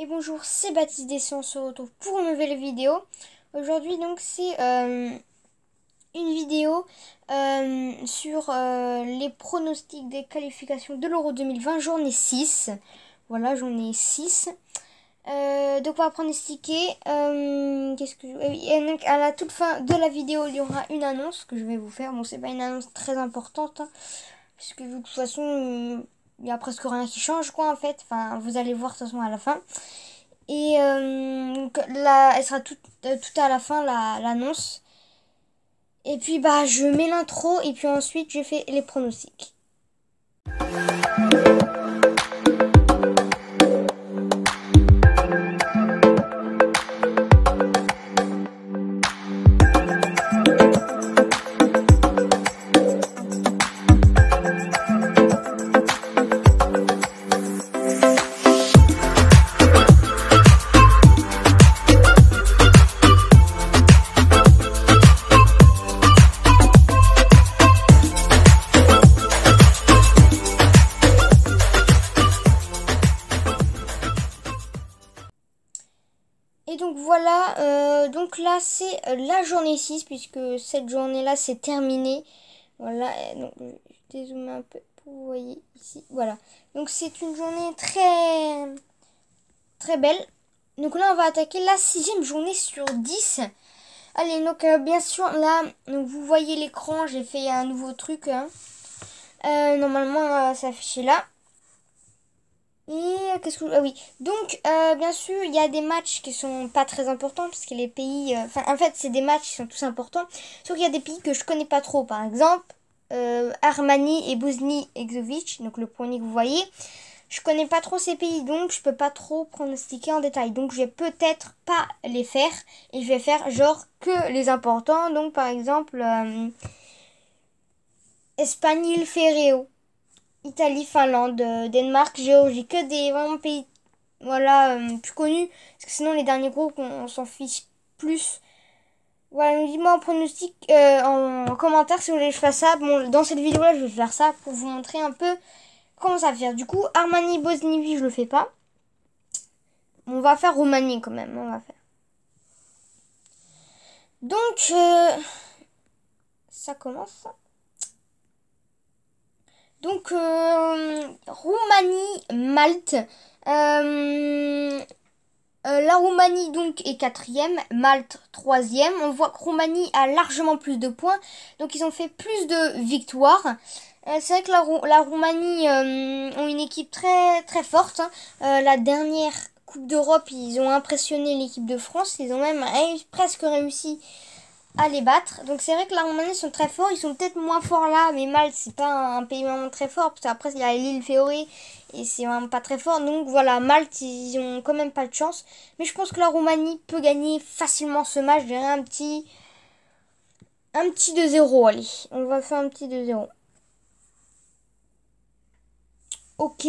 Et bonjour, c'est Baptiste Dessay, on se retrouve pour une nouvelle vidéo. Aujourd'hui donc c'est une vidéo sur les pronostics des qualifications de l'Euro 2020, journée 6. Voilà, journée 6. Donc on va pronostiquer. Qu'est-ce que et donc, à la toute fin de la vidéo, il y aura une annonce que je vais vous faire. Bon, c'est pas une annonce très importante, hein, puisque de toute façon, il y a presque rien qui change, quoi, en fait. Enfin, vous allez voir de toute façon à la fin. Et donc là, elle sera tout à la fin, l'annonce. Et puis bah je mets l'intro et puis ensuite je fais les pronostics. Et donc voilà, donc là c'est la journée 6 puisque cette journée-là c'est terminé. Voilà, donc je vais dézoomer un peu pour vous voyez ici. Voilà, donc c'est une journée très belle. Donc là on va attaquer la 6e journée sur 10. Allez, donc bien sûr là, donc vous voyez l'écran, j'ai fait un nouveau truc. Hein. Normalement ça affiché là. Et qu'est-ce que... Ah oui. Donc, bien sûr, il y a des matchs qui sont pas très importants, parce que les pays... Enfin, en fait, c'est des matchs qui sont tous importants. Sauf qu'il y a des pays que je connais pas trop. Par exemple, Armanie et Bosnie-Herzégovine, donc le premier que vous voyez. Je connais pas trop ces pays, donc je peux pas trop pronostiquer en détail. Donc, je vais peut-être pas les faire. Et je vais faire genre que les importants. Donc, par exemple, Espagne, île Féroé. Italie, Finlande, Danemark, Géorgie, que des vraiment pays voilà, plus connus. Parce que sinon les derniers groupes on s'en fiche plus. Voilà, dis-moi en pronostic, en commentaire si vous voulez que je fasse ça. Bon, dans cette vidéo là je vais faire ça pour vous montrer un peu comment ça va faire. Du coup, Armanie, Bosnie, oui, je le fais pas. On va faire Roumanie quand même, on va faire. Donc, ça commence. Donc, Roumanie, Malte. La Roumanie donc est 4e, Malte 3e. On voit que Roumanie a largement plus de points, donc ils ont fait plus de victoires. C'est vrai que la Roumanie ont une équipe très forte. Hein. La dernière Coupe d'Europe, ils ont impressionné l'équipe de France. Ils ont même presque réussi à les battre. Donc c'est vrai que la Roumanie sont très forts. Ils sont peut-être moins forts là, mais Malte c'est pas un pays vraiment très fort. Parce qu'après il y a l'île Féroé et c'est vraiment pas très fort. Donc voilà, Malte ils ont quand même pas de chance. Mais je pense que la Roumanie peut gagner facilement ce match. Je dirais un petit 2-0. Allez, on va faire un petit 2-0. Ok.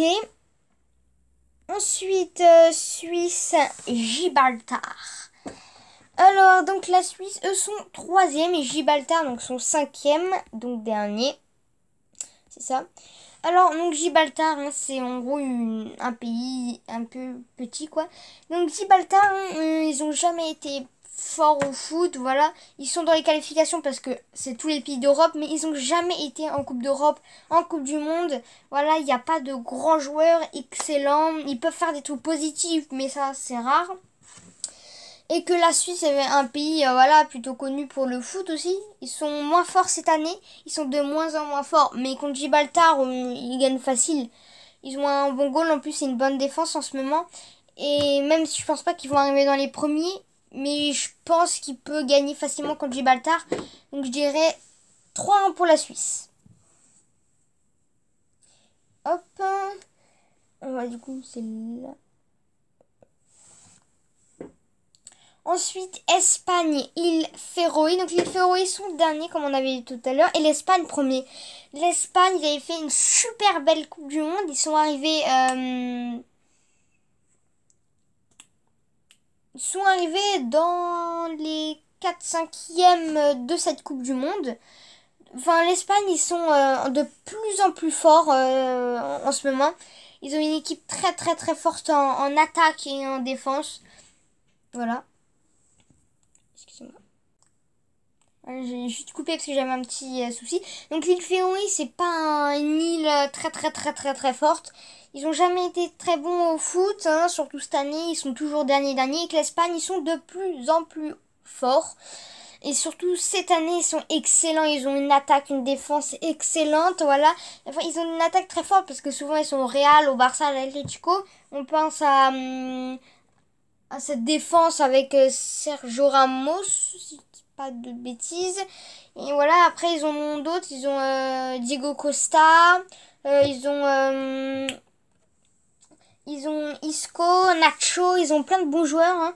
Ensuite, Suisse, Gibraltar. Alors, donc la Suisse, eux sont 3e et Gibraltar, donc sont 5e, donc dernier. C'est ça. Alors, donc Gibraltar, hein, c'est en gros un pays un peu petit, quoi. Donc Gibraltar, hein, ils ont jamais été forts au foot, voilà. Ils sont dans les qualifications parce que c'est tous les pays d'Europe, mais ils ont jamais été en Coupe d'Europe, en Coupe du Monde. Voilà, il n'y a pas de grands joueurs excellents. Ils peuvent faire des trucs positifs, mais ça, c'est rare. Et que la Suisse est un pays voilà, plutôt connu pour le foot aussi. Ils sont moins forts cette année. Ils sont de moins en moins forts. Mais contre Gibraltar, ils gagnent facile. Ils ont un bon goal. En plus, c'est une bonne défense en ce moment. Et même si je pense pas qu'ils vont arriver dans les premiers. Mais je pense qu'ils peuvent gagner facilement contre Gibraltar. Donc je dirais 3-1 pour la Suisse. Hop. Ouais, du coup, c'est là. Ensuite, Espagne, île Féroé. Donc l'île Féroé sont derniers, comme on avait dit tout à l'heure. Et l'Espagne, premier. L'Espagne, ils avaient fait une super belle Coupe du Monde. Ils sont arrivés... dans les 4-5e de cette Coupe du Monde. Enfin, l'Espagne, ils sont de plus en plus forts en ce moment. Ils ont une équipe très très très forte en attaque et en défense. Voilà. Excusez-moi. J'ai juste coupé parce que j'avais un petit souci. Donc l'île Féroé, c'est pas une île très très très très très forte. Ils ont jamais été très bons au foot, hein, surtout cette année. Ils sont toujours derniers. Et que l'Espagne, ils sont de plus en plus forts. Et surtout, cette année, ils sont excellents. Ils ont une attaque, une défense excellente. Voilà. Enfin, ils ont une attaque très forte parce que souvent, ils sont au Real, au Barça, à l'Atlético. On pense à cette défense avec Sergio Ramos, si je dis pas de bêtises. Et voilà, après, ils en ont d'autres. Ils ont Diego Costa. Ils ont Isco, Nacho. Ils ont plein de bons joueurs, hein.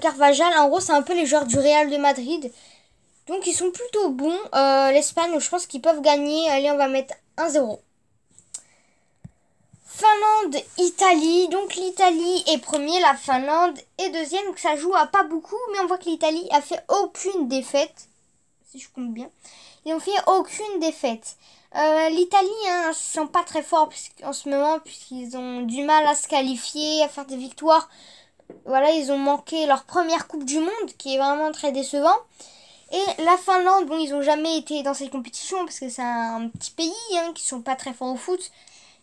Carvajal, en gros, c'est un peu les joueurs du Real de Madrid. Donc, ils sont plutôt bons. L'Espagne, je pense qu'ils peuvent gagner. Allez, on va mettre 1-0. Finlande, Italie. Donc, l'Italie est premier, la Finlande est deuxième. Donc, ça joue à pas beaucoup. Mais on voit que l'Italie a fait aucune défaite. Si je compte bien. Ils n'ont fait aucune défaite. L'Italie, hein, ils sont pas très forts en ce moment. Puisqu'ils ont du mal à se qualifier, à faire des victoires. Voilà, ils ont manqué leur première Coupe du Monde, qui est vraiment très décevant. Et la Finlande, bon, ils n'ont jamais été dans cette compétition, parce que c'est un petit pays, hein, qui sont pas très forts au foot.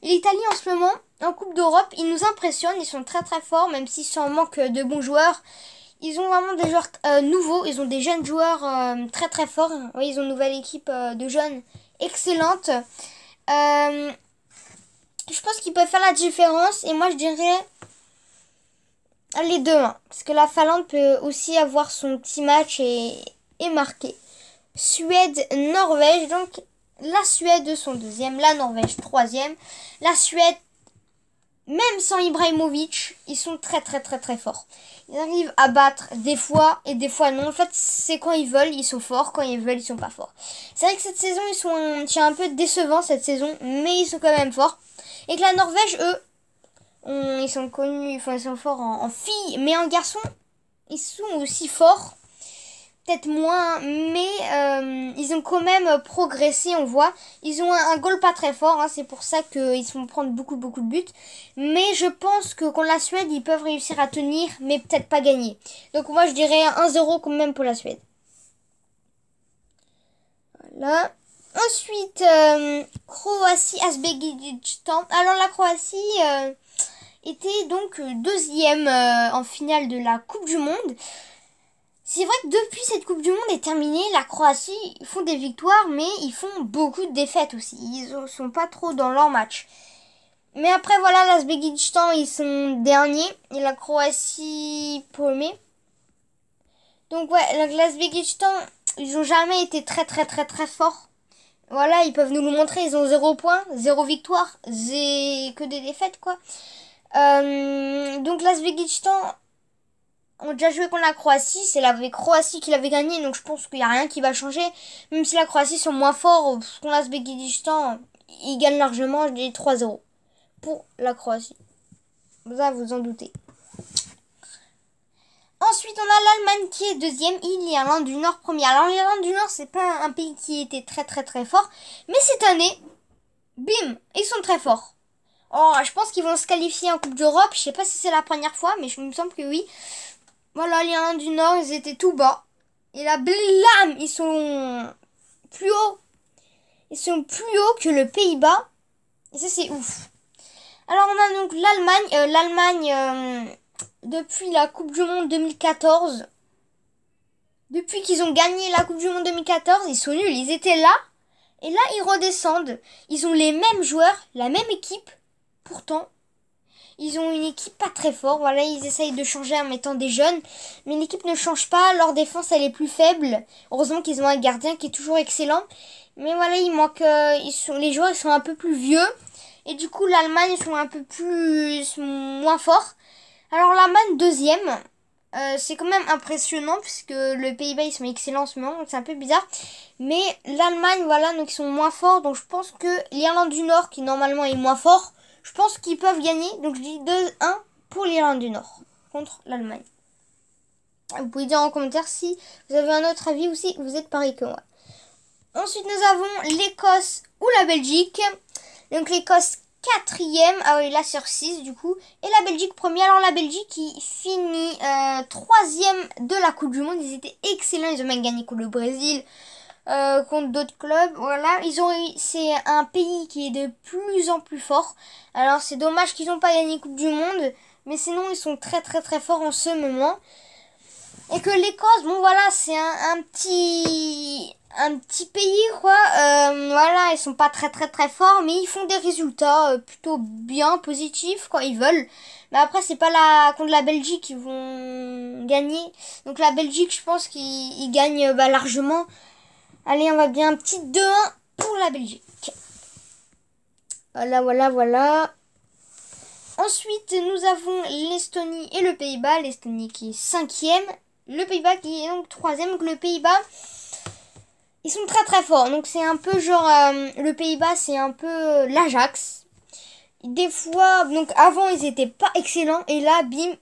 Et l'Italie, en ce moment, en Coupe d'Europe, ils nous impressionnent, ils sont très très forts, même s'ils s'en manquent de bons joueurs. Ils ont vraiment des joueurs nouveaux, ils ont des jeunes joueurs très très forts. Oui, ils ont une nouvelle équipe de jeunes excellente. Je pense qu'ils peuvent faire la différence, et moi je dirais... les deux, hein, parce que la Finlande peut aussi avoir son petit match et marquer. Suède-Norvège, donc la Suède sont deuxième, la Norvège troisième. La Suède, même sans Ibrahimovic, ils sont très très très très forts. Ils arrivent à battre des fois et des fois non. En fait, c'est quand ils veulent, ils sont forts, quand ils veulent, ils sont pas forts. C'est vrai que cette saison, c'est un peu décevant cette saison, mais ils sont quand même forts. Et que la Norvège, eux, ils sont connus, enfin, ils sont forts en filles, mais en garçons, ils sont aussi forts. Peut-être moins, mais ils ont quand même progressé, on voit. Ils ont un goal pas très fort, hein, c'est pour ça qu'ils se font prendre beaucoup de buts. Mais je pense que contre la Suède, ils peuvent réussir à tenir, mais peut-être pas gagner. Donc moi, je dirais 1-0 quand même pour la Suède. Voilà. Ensuite, Croatie-Azerbaïdjan. Alors la Croatie... était donc deuxième en finale de la Coupe du Monde. C'est vrai que depuis cette Coupe du Monde est terminée, la Croatie font des victoires, mais ils font beaucoup de défaites aussi. Ils ne sont pas trop dans leur match. Mais après, voilà, l'Azerbaïdjan, ils sont derniers, et la Croatie premier. Donc ouais, l'Azerbaïdjan, ils n'ont jamais été très très très très forts. Voilà, ils peuvent nous le montrer, ils ont 0 points, 0 victoire, que des défaites, quoi. Donc l'Azerbaïdjan ont déjà joué contre la Croatie. C'est la Croatie qui l'avait gagné, donc je pense qu'il n'y a rien qui va changer. Même si la Croatie sont moins forts, contre l'Azerbaïdjan, ils gagnent largement. Je dis 3-0 pour la Croatie. Vous en doutez. Ensuite, on a l'Allemagne qui est deuxième et l'Irlande du Nord première. Alors l'Irlande du Nord, c'est pas un pays qui était très très très fort, mais cette année, bim, ils sont très forts. Oh, je pense qu'ils vont se qualifier en Coupe d'Europe. Je sais pas si c'est la première fois, mais il me semble que oui. Voilà, l'Irlande du Nord, ils étaient tout bas. Et là, blam, ils sont plus hauts. Ils sont plus hauts que le Pays-Bas. Et ça, c'est ouf. Alors, on a donc l'Allemagne. L'Allemagne, depuis la Coupe du Monde 2014, depuis qu'ils ont gagné la Coupe du Monde 2014, ils sont nuls. Ils étaient là. Et là, ils redescendent. Ils ont les mêmes joueurs, la même équipe. Pourtant, ils ont une équipe pas très forte. Voilà, ils essayent de changer en mettant des jeunes. Mais l'équipe ne change pas. Leur défense, elle est plus faible. Heureusement qu'ils ont un gardien qui est toujours excellent. Mais voilà, il manque... les joueurs, ils sont un peu plus vieux. Et du coup, l'Allemagne, ils sont moins forts. Alors, l'Allemagne, deuxième. C'est quand même impressionnant puisque le Pays-Bas, ils sont excellents en ce moment. Donc, c'est un peu bizarre. Mais l'Allemagne, voilà, donc ils sont moins forts. Donc, je pense que l'Irlande du Nord, qui normalement est moins fort... Je pense qu'ils peuvent gagner. Donc je dis 2-1 pour l'Irlande du Nord contre l'Allemagne. Vous pouvez dire en commentaire si vous avez un autre avis ou si vous êtes pareil que moi. Ensuite nous avons l'Écosse ou la Belgique. Donc l'Écosse quatrième, ah oui, là sur 6 du coup, et la Belgique premier. Alors la Belgique qui finit troisième de la Coupe du Monde, ils étaient excellents, ils ont même gagné contre le Brésil, contre d'autres clubs, voilà, c'est un pays qui est de plus en plus fort. Alors c'est dommage qu'ils n'ont pas gagné Coupe du Monde, mais sinon ils sont très très très forts en ce moment. Et que l'Écosse, bon voilà, c'est un petit pays quoi. Voilà, ils sont pas très très très forts, mais ils font des résultats plutôt bien positifs quand ils veulent. Mais après c'est pas contre la Belgique qu'ils vont gagner. Donc la Belgique, je pense qu'ils gagnent largement. Allez, on va bien un petit 2-1 pour la Belgique. Voilà, voilà, voilà. Ensuite, nous avons l'Estonie et le Pays-Bas. L'Estonie qui est cinquième. Le Pays-Bas qui est donc troisième. Donc le Pays-Bas, ils sont très très forts. Donc c'est un peu genre... le Pays-Bas, c'est un peu l'Ajax. Des fois, donc avant, ils étaient pas excellents. Et là, bim,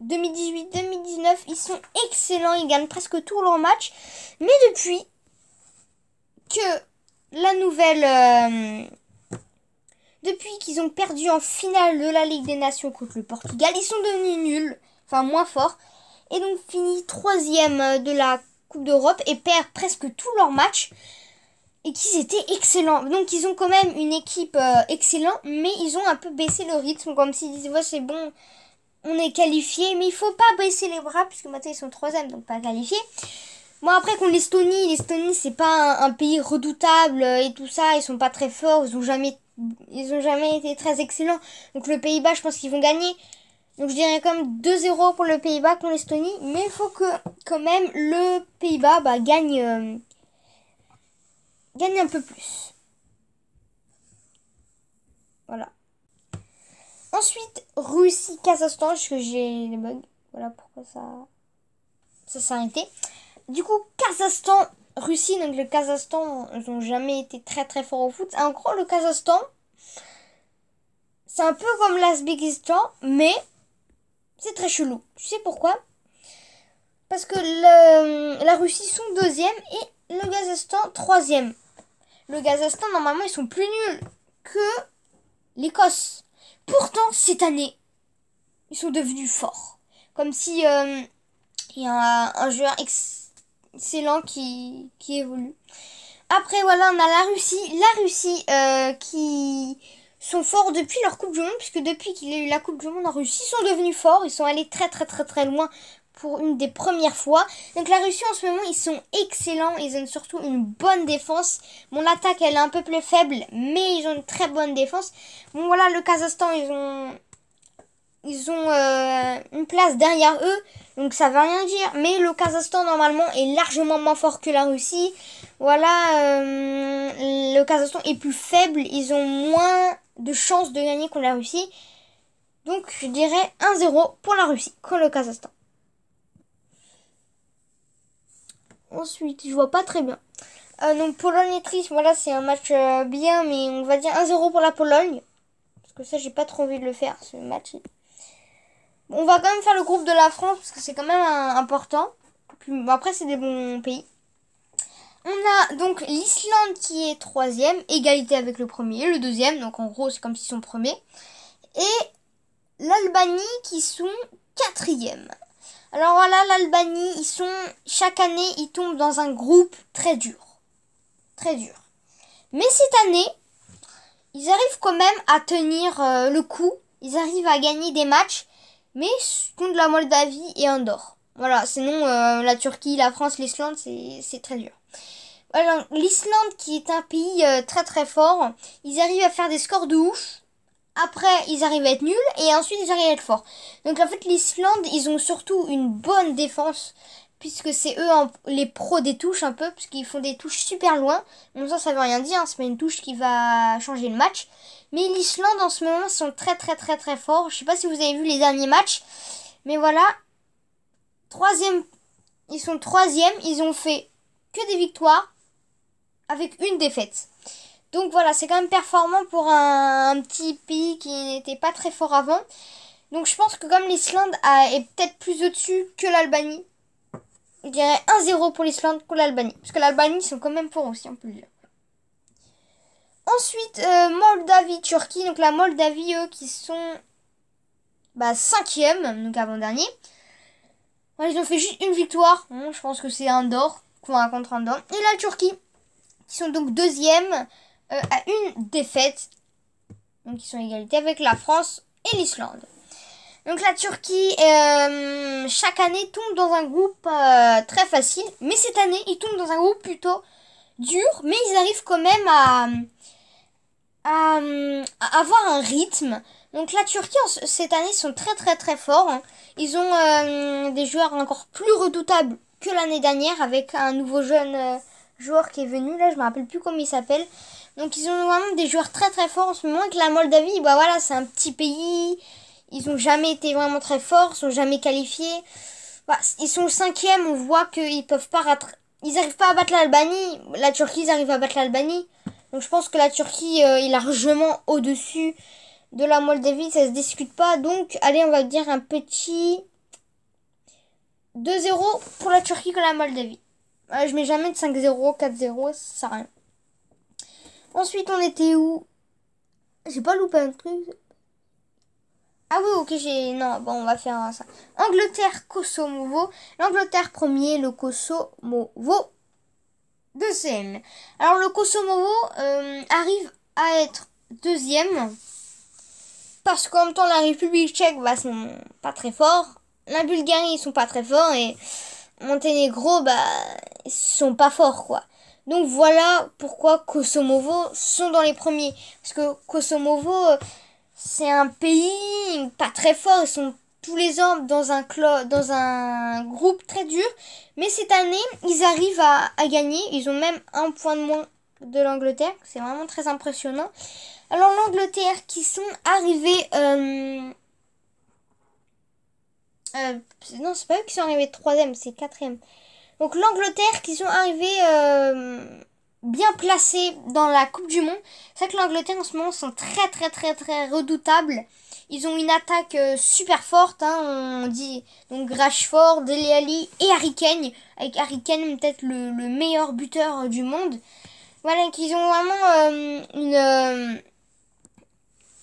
2018-2019, ils sont excellents. Ils gagnent presque tous leurs matchs. Mais depuis que la nouvelle... depuis qu'ils ont perdu en finale de la Ligue des Nations contre le Portugal, ils sont devenus nuls, enfin moins forts, et donc finissent troisième de la Coupe d'Europe et perdent presque tous leurs matchs, et qu'ils étaient excellents. Donc ils ont quand même une équipe excellente, mais ils ont un peu baissé le rythme, comme s'ils disaient, ouais, c'est bon, on est qualifié, mais il faut pas baisser les bras, puisque maintenant ils sont troisième, donc pas qualifiés. Bon, après contre l'Estonie c'est pas un pays redoutable et tout ça, ils sont pas très forts, ils ont jamais été très excellents. Donc le Pays-Bas, je pense qu'ils vont gagner. Donc je dirais comme 2-0 pour le Pays-Bas contre l'Estonie, mais il faut que quand même le Pays-Bas gagne un peu plus. Voilà. Ensuite, Russie, Kazakhstan, parce que j'ai des bugs. Voilà pourquoi ça s'est arrêté. Du coup, Kazakhstan, Russie, donc le Kazakhstan, ils n'ont jamais été très très forts au foot. En gros, le Kazakhstan, c'est un peu comme l'Azbékistan, mais c'est très chelou. Tu sais pourquoi? Parce que la Russie sont deuxième et le Kazakhstan troisième. Le Kazakhstan, normalement, ils sont plus nuls que l'Écosse. Pourtant, cette année, ils sont devenus forts. Comme si il y a un joueur excellent qui évolue. Après, voilà, on a la Russie. La Russie qui sont forts depuis leur Coupe du Monde, puisque depuis qu'il y a eu la Coupe du Monde en Russie, ils sont devenus forts. Ils sont allés très très très très loin pour une des premières fois. Donc la Russie en ce moment, ils sont excellents. Ils ont surtout une bonne défense. Bon, l'attaque, elle est un peu plus faible, mais ils ont une très bonne défense. Bon, voilà, le Kazakhstan, ils ont une place derrière eux, donc ça veut rien dire. Mais le Kazakhstan, normalement, est largement moins fort que la Russie. Voilà, le Kazakhstan est plus faible. Ils ont moins de chances de gagner contre la Russie. Donc, je dirais 1-0 pour la Russie contre le Kazakhstan. Ensuite, je vois pas très bien. Donc, Pologne-Autriche, voilà, c'est un match bien, mais on va dire 1-0 pour la Pologne. Parce que ça, j'ai pas trop envie de le faire, ce match. On va quand même faire le groupe de la France parce que c'est quand même important. Puis, bon, après, c'est des bons pays. On a donc l'Islande qui est troisième, égalité avec le premier et le deuxième. Donc en gros, c'est comme s'ils sont premiers. Et l'Albanie qui sont quatrième. Alors voilà, l'Albanie, chaque année, ils tombent dans un groupe très dur. Très dur. Mais cette année, ils arrivent quand même à tenir le coup. Ils arrivent à gagner des matchs. Mais contre la Moldavie et Andorre. Voilà, sinon la Turquie, la France, l'Islande, c'est très dur. Voilà, l'Islande qui est un pays très très fort, ils arrivent à faire des scores de ouf. Après, ils arrivent à être nuls et ensuite ils arrivent à être forts. Donc en fait, l'Islande, ils ont surtout une bonne défense puisque c'est eux les pros des touches un peu, puisqu'ils font des touches super loin. Bon, ça veut rien dire, hein, c'est pas une touche qui va changer le match. Mais l'Islande en ce moment sont très très très très forts. Je sais pas si vous avez vu les derniers matchs, mais voilà. Ils sont troisième, ils ont fait que des victoires avec une défaite. Donc voilà, c'est quand même performant pour un petit pays qui n'était pas très fort avant. Donc je pense que comme l'Islande est peut-être plus au-dessus que l'Albanie, je dirais 1-0 pour l'Islande contre l'Albanie. Parce que l'Albanie, ils sont quand même forts aussi, on peut le dire. Ensuite, Moldavie-Turquie. Donc la Moldavie, eux, qui sont 5e, donc avant-dernier. Voilà, ils ont fait juste une victoire. Bon, je pense que c'est Andorre, contre Andorre. Et la Turquie, qui sont donc 2e, à une défaite. Donc ils sont égalité avec la France et l'Islande. Donc la Turquie, chaque année, tombe dans un groupe très facile. Mais cette année, ils tombent dans un groupe plutôt dur. Mais ils arrivent quand même à avoir un rythme. Donc la Turquie, cette année, sont très très très forts. Hein. Ils ont des joueurs encore plus redoutables que l'année dernière avec un nouveau jeune joueur qui est venu. Là, je me rappelle plus comment il s'appelle. Donc ils ont vraiment des joueurs très très forts en ce moment. Avec la Moldavie, voilà, c'est un petit pays. Ils ont jamais été vraiment très forts, sont jamais qualifiés. Ils sont 5e, on voit qu'ils peuvent pas ils n'arrivent pas à battre l'Albanie. La Turquie, ils arrivent à battre l'Albanie. Donc je pense que la Turquie est largement au-dessus de la Moldavie, ça se discute pas. Donc allez, on va dire un petit 2-0 pour la Turquie que la Moldavie. Je mets jamais de 5-0, 4-0, ça sert à rien. Ensuite, on était où? J'ai pas loupé un truc. Ah oui, ok, non, bon, on va faire ça. Angleterre, Kosovo. L'Angleterre premier, le Kosovo deuxième. Alors, le Kosovo arrive à être 2e. Parce qu'en même temps, la République tchèque, sont pas très forts. La Bulgarie, ils sont pas très forts. Et Monténégro, ils sont pas forts, quoi. Donc, voilà pourquoi Kosovo sont dans les premiers. Parce que Kosovo... c'est un pays pas très fort. Ils sont tous les ans dans un groupe très dur. Mais cette année, ils arrivent à gagner. Ils ont même un point de moins de l'Angleterre. C'est vraiment très impressionnant. Alors l'Angleterre qui sont arrivés... non, c'est pas eux qui sont arrivés 3e, c'est 4e. Donc l'Angleterre qui sont arrivés... bien placés dans la Coupe du Monde. C'est vrai que l'Angleterre en ce moment sont très très très très redoutables. Ils ont une attaque super forte, hein, on dit donc Rashford, Dele Alli et Harry Kane. Avec Harry Kane peut-être le meilleur buteur du monde. Voilà, qu'ils ont vraiment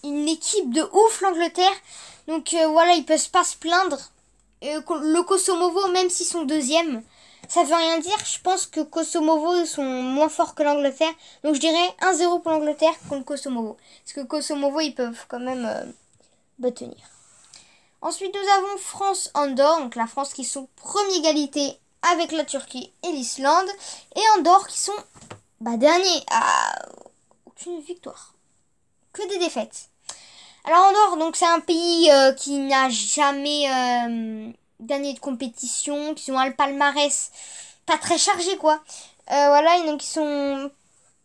une équipe de ouf l'Angleterre. Donc voilà, ils peuvent pas se plaindre. Le Kosovo, même s'ils sont 2e, ça veut rien dire. Je pense que Kosovo sont moins forts que l'Angleterre. Donc je dirais 1-0 pour l'Angleterre contre Kosovo. Parce que Kosovo, ils peuvent quand même tenir. Ensuite, nous avons France-Andorre. Donc la France qui sont première égalité avec la Turquie et l'Islande. Et Andorre qui sont dernier à aucune victoire. Que des défaites. Alors Andorre, donc c'est un pays qui n'a jamais gagné de compétition, qui ont un palmarès pas très chargé quoi. Voilà, et donc ils sont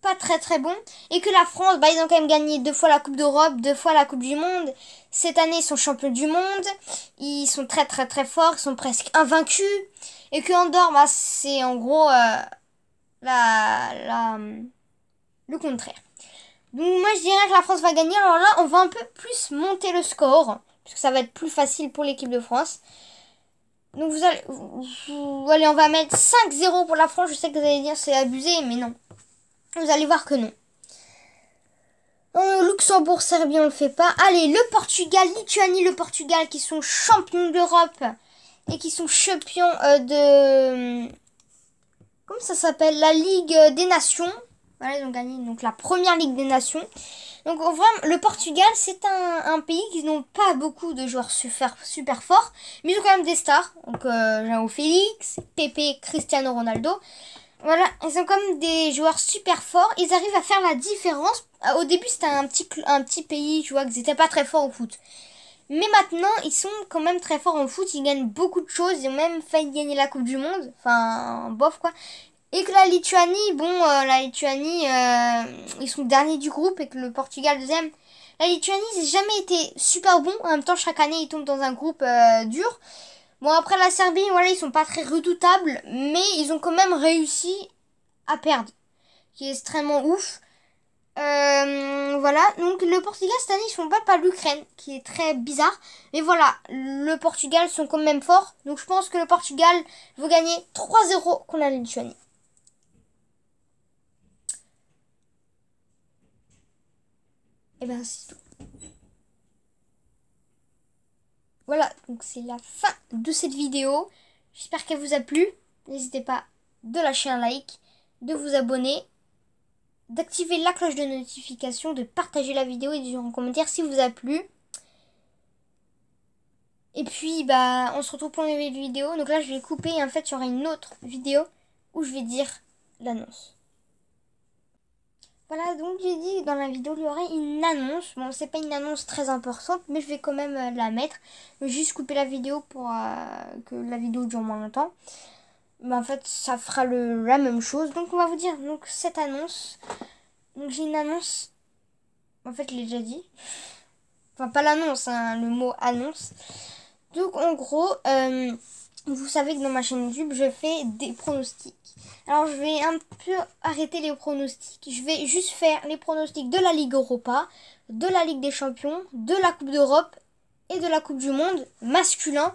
pas très très bons. Et que la France, ils ont quand même gagné 2 fois la Coupe d'Europe, 2 fois la Coupe du Monde. Cette année, ils sont champions du monde. Ils sont très très très forts, ils sont presque invaincus. Et que Andorre, c'est en gros le contraire. Donc moi je dirais que la France va gagner. Alors là on va un peu plus monter le score. Parce que ça va être plus facile pour l'équipe de France. Donc allez, on va mettre 5-0 pour la France. Je sais que vous allez dire c'est abusé, mais non. Vous allez voir que non. Luxembourg, Serbie, on le fait pas. Allez, le Portugal, Lituanie, le Portugal qui sont champions d'Europe. Et qui sont champions de... Comment ça s'appelle? La Ligue des Nations. Voilà, ils ont gagné donc la première Ligue des Nations. Donc vraiment, le Portugal, c'est un pays qui n'ont pas beaucoup de joueurs super forts, mais ils ont quand même des stars. Donc João Félix, Pepe, Cristiano Ronaldo. Voilà, ils ont quand même des joueurs super forts. Ils arrivent à faire la différence. Au début, c'était un petit pays, je vois qu'ils n'étaient pas très forts au foot. Mais maintenant, ils sont quand même très forts en foot. Ils gagnent beaucoup de choses. Ils ont même failli gagner la Coupe du Monde. Enfin, bof quoi. Et que la Lituanie, ils sont derniers du groupe et que le Portugal deuxième. La Lituanie, ils n'ont jamais été super bons. En même temps, chaque année, ils tombent dans un groupe dur. Bon, après la Serbie, voilà, ils sont pas très redoutables, mais ils ont quand même réussi à perdre. Qui est extrêmement ouf. Voilà, donc le Portugal cette année, ils font pas l'Ukraine, qui est très bizarre. Mais voilà, le Portugal sont quand même forts. Donc je pense que le Portugal va gagner 3-0 contre la Lituanie. Et ben c'est tout. Voilà, donc c'est la fin de cette vidéo. J'espère qu'elle vous a plu. N'hésitez pas de lâcher un like, de vous abonner, d'activer la cloche de notification, de partager la vidéo et de dire en commentaire si vous a plu. Et puis, bah, on se retrouve pour une nouvelle vidéo. Donc là, je vais couper et en fait, il y aura une autre vidéo où je vais dire l'annonce. Voilà, donc j'ai dit dans la vidéo, il y aurait une annonce. Bon, c'est pas une annonce très importante, mais je vais quand même la mettre. Je vais juste couper la vidéo pour que la vidéo dure moins longtemps. Mais en fait, ça fera la même chose. Donc, on va vous dire, donc, cette annonce. Donc, j'ai une annonce. En fait, je l'ai déjà dit. Enfin, pas l'annonce, hein, le mot annonce. Donc, en gros, vous savez que dans ma chaîne YouTube, je fais des pronostics. Alors, je vais un peu arrêter les pronostics. Je vais juste faire les pronostics de la Ligue Europa, de la Ligue des Champions, de la Coupe d'Europe et de la Coupe du Monde masculin.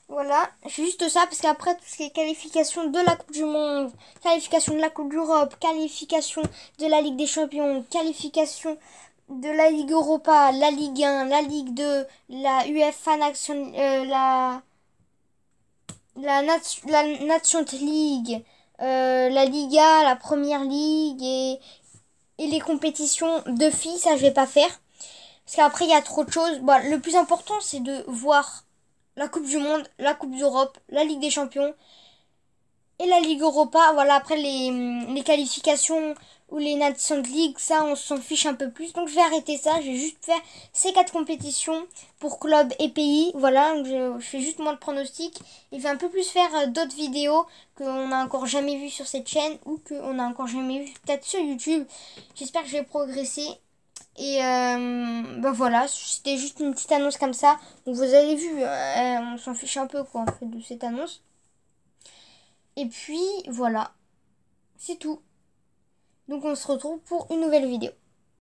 Voilà, je fais juste ça parce qu'après, tout ce qui est qualification de la Coupe du Monde, qualification de la Coupe d'Europe, qualification de la Ligue des Champions, qualification de la Ligue Europa, la Ligue 1, la Ligue 2, la UEFA Nation, la Nation League, la Liga, la Première Ligue et les compétitions de filles, ça je vais pas faire. Parce qu'après il y a trop de choses. Bon, le plus important c'est de voir la Coupe du Monde, la Coupe d'Europe, la Ligue des Champions et la Ligue Europa. Voilà, après les qualifications ou les Nations League, ça on s'en fiche un peu plus. Donc je vais arrêter ça, je vais juste faire ces 4 compétitions pour club et pays. Voilà, donc je fais juste moins de pronostics et je vais un peu plus faire d'autres vidéos qu'on n'a encore jamais vues sur cette chaîne ou qu'on n'a encore jamais vues peut-être sur YouTube. J'espère que je vais progresser. Et bah voilà, c'était juste une petite annonce comme ça. Donc vous avez vu, on s'en fiche un peu quoi en fait de cette annonce. Et puis voilà, c'est tout. Donc on se retrouve pour une nouvelle vidéo.